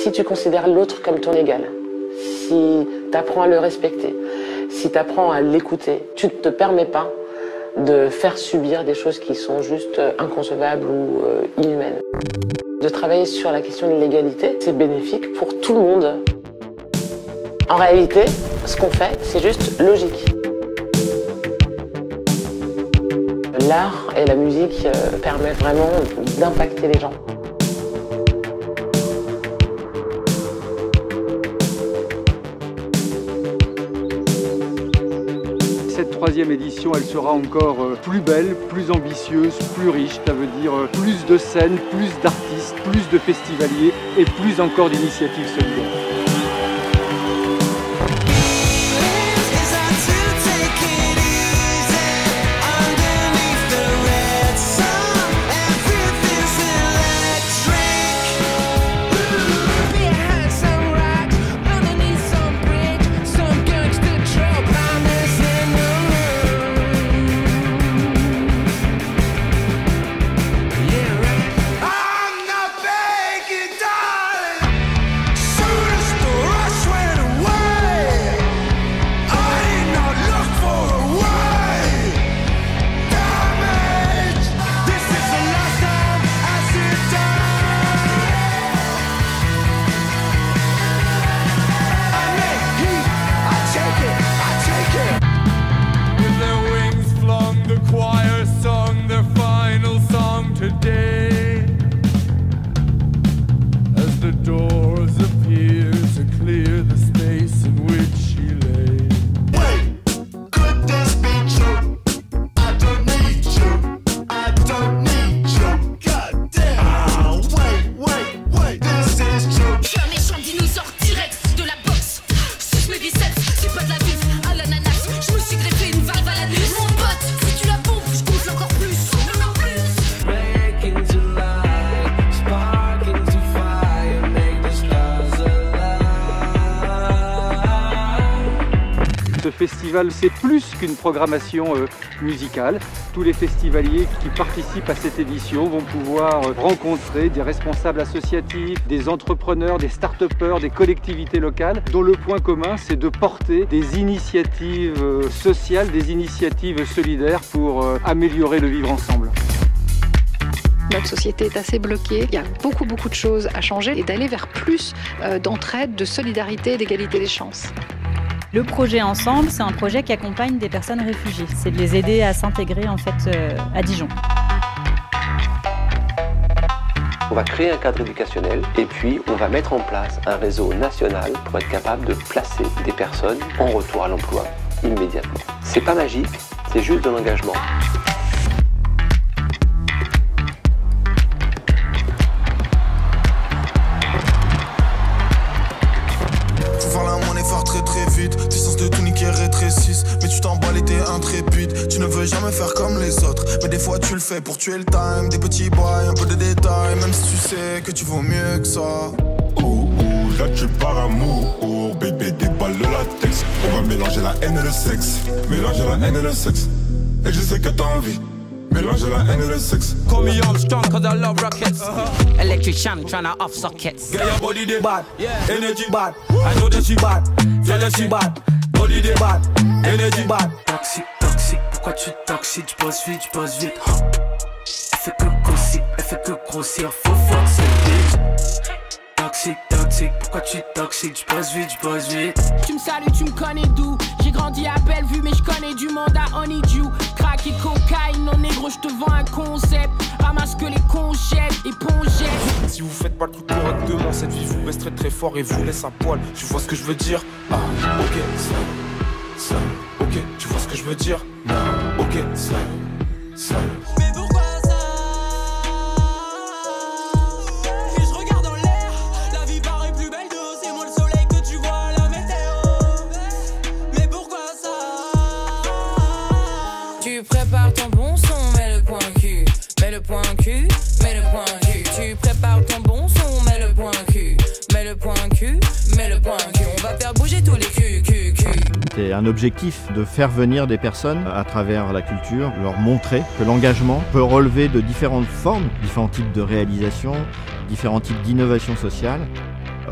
Si tu considères l'autre comme ton égal, si tu apprends à le respecter, si tu apprends à l'écouter, tu ne te permets pas de faire subir des choses qui sont juste inconcevables ou inhumaines. De travailler sur la question de l'égalité, c'est bénéfique pour tout le monde. En réalité, ce qu'on fait, c'est juste logique. L'art et la musique permettent vraiment d'impacter les gens. Cette troisième édition, elle sera encore plus belle, plus ambitieuse, plus riche. Ça veut dire plus de scènes, plus d'artistes, plus de festivaliers et plus encore d'initiatives solidaires. Ce festival, c'est plus qu'une programmation musicale. Tous les festivaliers qui participent à cette édition vont pouvoir rencontrer des responsables associatifs, des entrepreneurs, des start-upers, des collectivités locales, dont le point commun, c'est de porter des initiatives sociales, des initiatives solidaires pour améliorer le vivre ensemble. Notre société est assez bloquée, il y a beaucoup de choses à changer et d'aller vers plus d'entraide, de solidarité et d'égalité des chances. Le projet Ensemble, c'est un projet qui accompagne des personnes réfugiées. C'est de les aider à s'intégrer en fait à Dijon. On va créer un cadre éducationnel et puis on va mettre en place un réseau national pour être capable de placer des personnes en retour à l'emploi immédiatement. C'est pas magique, c'est juste de l'engagement. Puissance de tout niquer rétrécisse. Mais tu t'emballes et t'es intrépide. Tu ne veux jamais faire comme les autres, mais des fois tu le fais pour tuer le time. Des petits boys, un peu de détails, même si tu sais que tu vaux mieux que ça. Là tu pars amour, bébé des balles de latex. On va mélanger la haine et le sexe. Mélanger la haine et le sexe. Et je sais que t'as envie. Mélanger la haine et le sexe. Call me Armstrong cause I love rockets. Electrician tryna off sockets. Get your body they bad, energy bad. I know that she bad, tell her she bad. Body they bad, energy bad. Toxique, toxique, pourquoi tu toxiques? J'bosse vite. Elle fait que grossir, faut forcer bitch. Toxique, pourquoi tu toxiques? J'bosse vite. Tu me salues, tu me connais d'où? J'ai grandi à Bellevue mais je connais du monde à Honeydew. Crack et cocaïne, non négro, je te vends un concept. Ramasse que les conchettes et pongettes. Si vous faites pas le truc correctement, cette vie vous baisse très fort et vous laisse à poil. Tu vois ce que je veux dire? Ah, ok, ça, ok, tu vois ce que je veux dire? Non, ok, ça. Mais pourquoi ça? Et je regarde dans l'air, la vie paraît plus belle dehors. C'est moi le soleil que tu vois à la météo. Mais pourquoi ça? Tu prépares ton bon son, mets le point cul. Mets le point cul, mets le point cul. Tu prépares ton bon son, mets le point cul. Mets le point cul, mets le point cul. On va faire bouger tous les culs. C'est un objectif de faire venir des personnes à travers la culture, leur montrer que l'engagement peut relever de différentes formes, différents types de réalisations, différents types d'innovation sociale.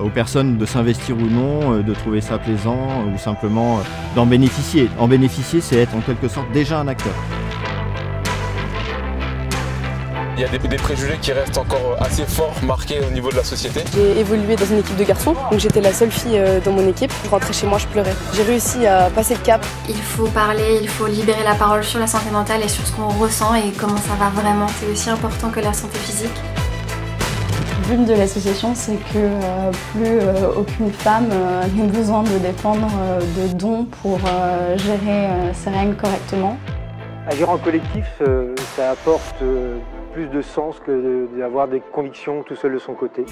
aux personnes de s'investir ou non, de trouver ça plaisant ou simplement d'en bénéficier. En bénéficier, c'est être en quelque sorte déjà un acteur. Il y a des préjugés qui restent encore assez forts, marqués au niveau de la société. J'ai évolué dans une équipe de garçons, donc j'étais la seule fille dans mon équipe. Je rentrais chez moi, je pleurais. J'ai réussi à passer le cap. Il faut parler, il faut libérer la parole sur la santé mentale et sur ce qu'on ressent et comment ça va vraiment. C'est aussi important que la santé physique. Le but de l'association, c'est que plus aucune femme n'ait besoin de dépendre de dons pour gérer ses règles correctement. Agir en collectif, ça apporte plus de sens que d'avoir des convictions tout seul de son côté.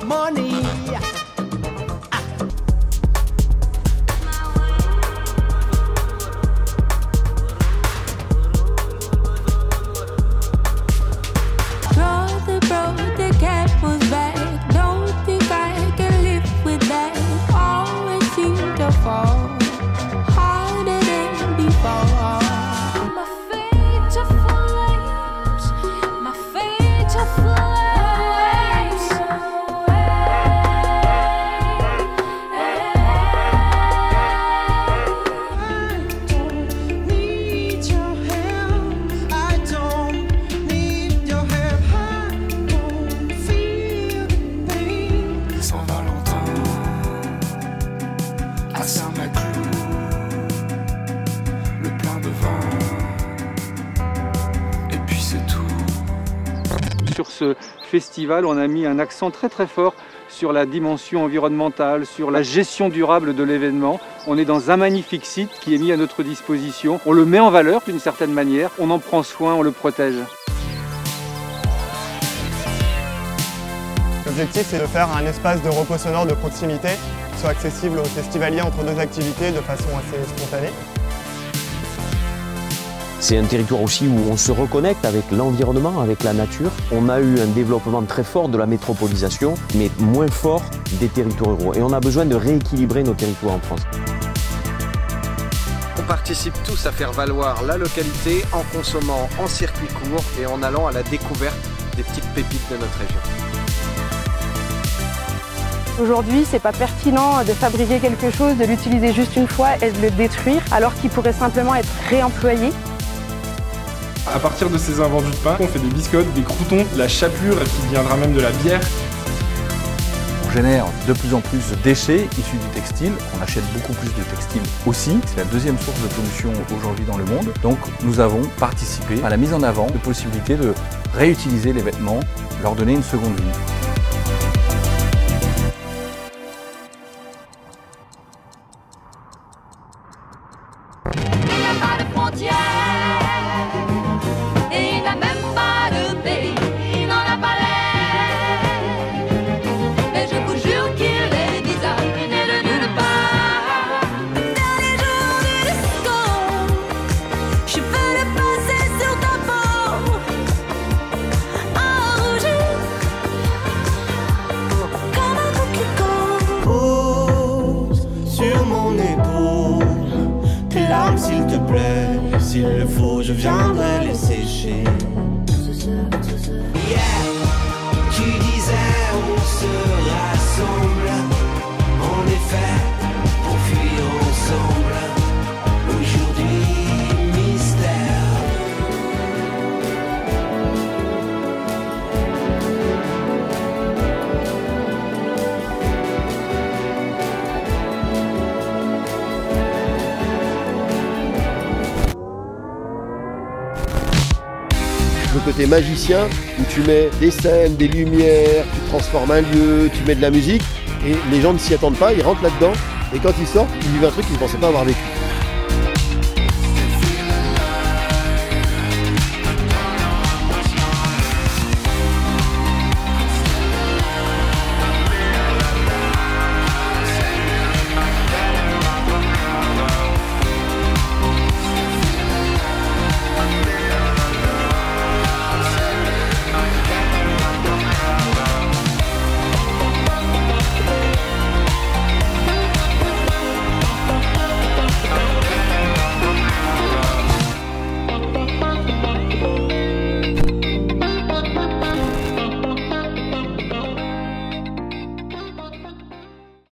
Money. The cat was back. Don't think I can live with that. Always seem to fall harder than before. My feet are flames. My feet are flames. Sur ce festival, on a mis un accent très fort sur la dimension environnementale, sur la gestion durable de l'événement. On est dans un magnifique site qui est mis à notre disposition. On le met en valeur d'une certaine manière, on en prend soin, on le protège. L'objectif, c'est de faire un espace de repos sonore de proximité qui soit accessible aux festivaliers entre deux activités de façon assez spontanée. C'est un territoire aussi où on se reconnecte avec l'environnement, avec la nature. On a eu un développement très fort de la métropolisation, mais moins fort des territoires ruraux. Et on a besoin de rééquilibrer nos territoires en France. On participe tous à faire valoir la localité en consommant en circuit court et en allant à la découverte des petites pépites de notre région. Aujourd'hui, c'est pas pertinent de fabriquer quelque chose, de l'utiliser juste une fois et de le détruire, alors qu'il pourrait simplement être réemployé. À partir de ces invendus de pain, on fait des biscottes, des croûtons, de la chapelure qui viendra même de la bière. On génère de plus en plus de déchets issus du textile. On achète beaucoup plus de textile aussi. C'est la deuxième source de pollution aujourd'hui dans le monde. Donc nous avons participé à la mise en avant de possibilités de réutiliser les vêtements, leur donner une seconde vie. S'il te plaît, s'il le faut, je viendrai les sécher. Yeah, tu disais on se rassemble, en effet, pour fuir ensemble. Aujourd'hui, mystère. Le côté magicien, où tu mets des scènes, des lumières, tu transformes un lieu, tu mets de la musique, et les gens ne s'y attendent pas, ils rentrent là-dedans, et quand ils sortent, ils vivent un truc qu'ils ne pensaient pas avoir vécu.